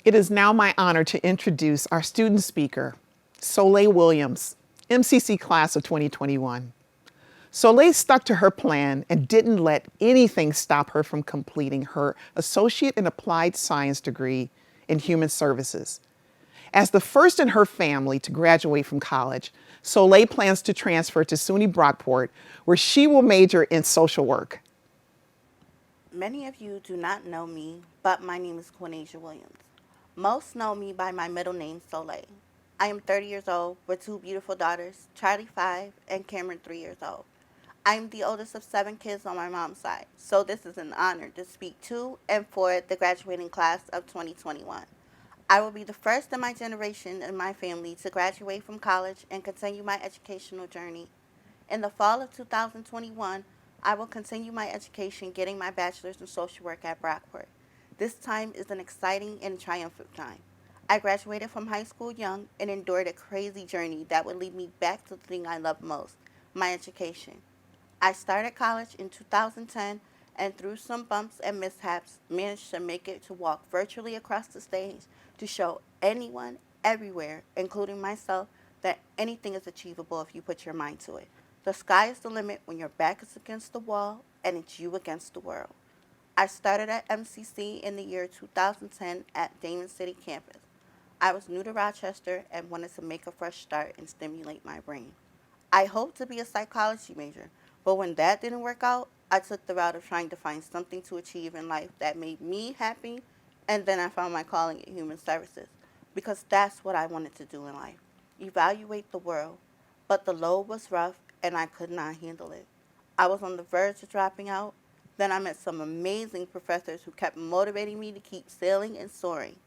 It is now my honor to introduce our student speaker, Soleil Williams, MCC class of 2021. Soleil stuck to her plan and didn't let anything stop her from completing her Associate in Applied Science degree in Human Services. As the first in her family to graduate from college, Soleil plans to transfer to SUNY Brockport, where she will major in social work. Many of you do not know me, but my name is Quinasia Williams. Most know me by my middle name, Soleil. I am 30 years old with two beautiful daughters, Charlie 5 and Cameron 3 years old. I am the oldest of 7 kids on my mom's side, so this is an honor to speak to and for the graduating class of 2021. I will be the first in my generation and my family to graduate from college and continue my educational journey. In the fall of 2021, I will continue my education getting my bachelor's in social work at Brockport. This time is an exciting and triumphant time. I graduated from high school young and endured a crazy journey that would lead me back to the thing I love most, my education. I started college in 2010 and through some bumps and mishaps managed to make it to walk virtually across the stage to show anyone, everywhere, including myself, that anything is achievable if you put your mind to it. The sky is the limit when your back is against the wall and it's you against the world. I started at MCC in the year 2010 at Damon City campus. I was new to Rochester and wanted to make a fresh start and stimulate my brain. I hoped to be a psychology major, but when that didn't work out, I took the route of trying to find something to achieve in life that made me happy, and then I found my calling in human services, because that's what I wanted to do in life, evaluate the world. But the load was rough, and I could not handle it. I was on the verge of dropping out. Then I met some amazing professors who kept motivating me to keep sailing and soaring.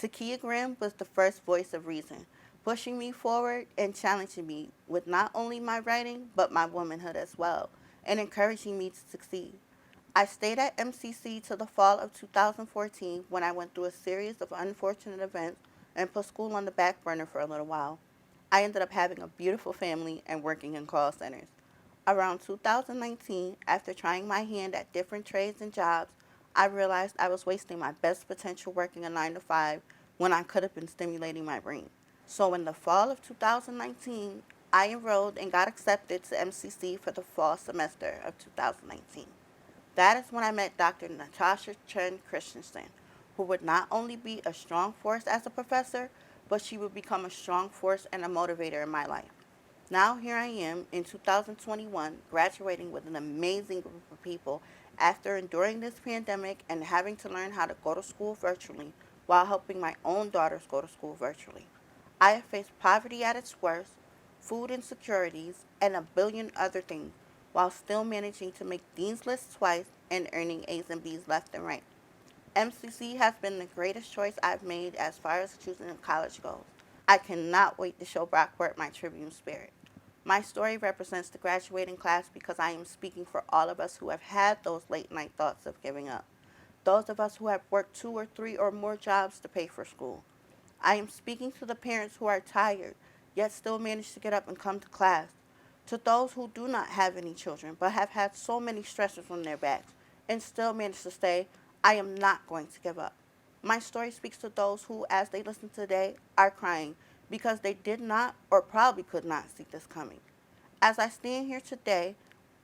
Takia Grimm was the first voice of reason, pushing me forward and challenging me with not only my writing, but my womanhood as well, and encouraging me to succeed. I stayed at MCC till the fall of 2014 when I went through a series of unfortunate events and put school on the back burner for a little while. I ended up having a beautiful family and working in call centers. Around 2019, after trying my hand at different trades and jobs, I realized I was wasting my best potential working a 9 to 5 when I could have been stimulating my brain. So in the fall of 2019, I enrolled and got accepted to MCC for the fall semester of 2019. That is when I met Dr. Natasha Chen Christensen, who would not only be a strong force as a professor, but she would become a strong force and a motivator in my life. Now here I am in 2021, graduating with an amazing group of people after enduring this pandemic and having to learn how to go to school virtually while helping my own daughters go to school virtually. I have faced poverty at its worst, food insecurities, and a billion other things while still managing to make Dean's List twice and earning A's and B's left and right. MCC has been the greatest choice I've made as far as choosing a college goes. I cannot wait to show Brockport my Tribune spirit. My story represents the graduating class because I am speaking for all of us who have had those late night thoughts of giving up. Those of us who have worked 2 or 3 or more jobs to pay for school. I am speaking to the parents who are tired, yet still manage to get up and come to class. To those who do not have any children, but have had so many stressors on their backs, and still manage to say, I am not going to give up. My story speaks to those who, as they listen today, are crying because they did not or probably could not see this coming. As I stand here today,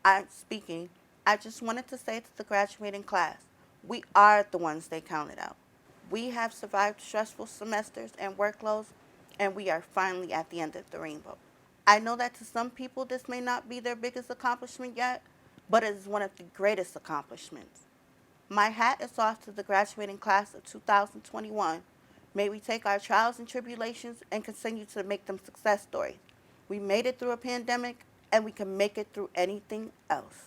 I'm speaking, I just wanted to say to the graduating class, we are the ones they counted out. We have survived stressful semesters and workloads, and we are finally at the end of the rainbow. I know that to some people this may not be their biggest accomplishment yet, but it is one of the greatest accomplishments. My hat is off to the graduating class of 2021. May we take our trials and tribulations and continue to make them success stories. We made it through a pandemic, and we can make it through anything else.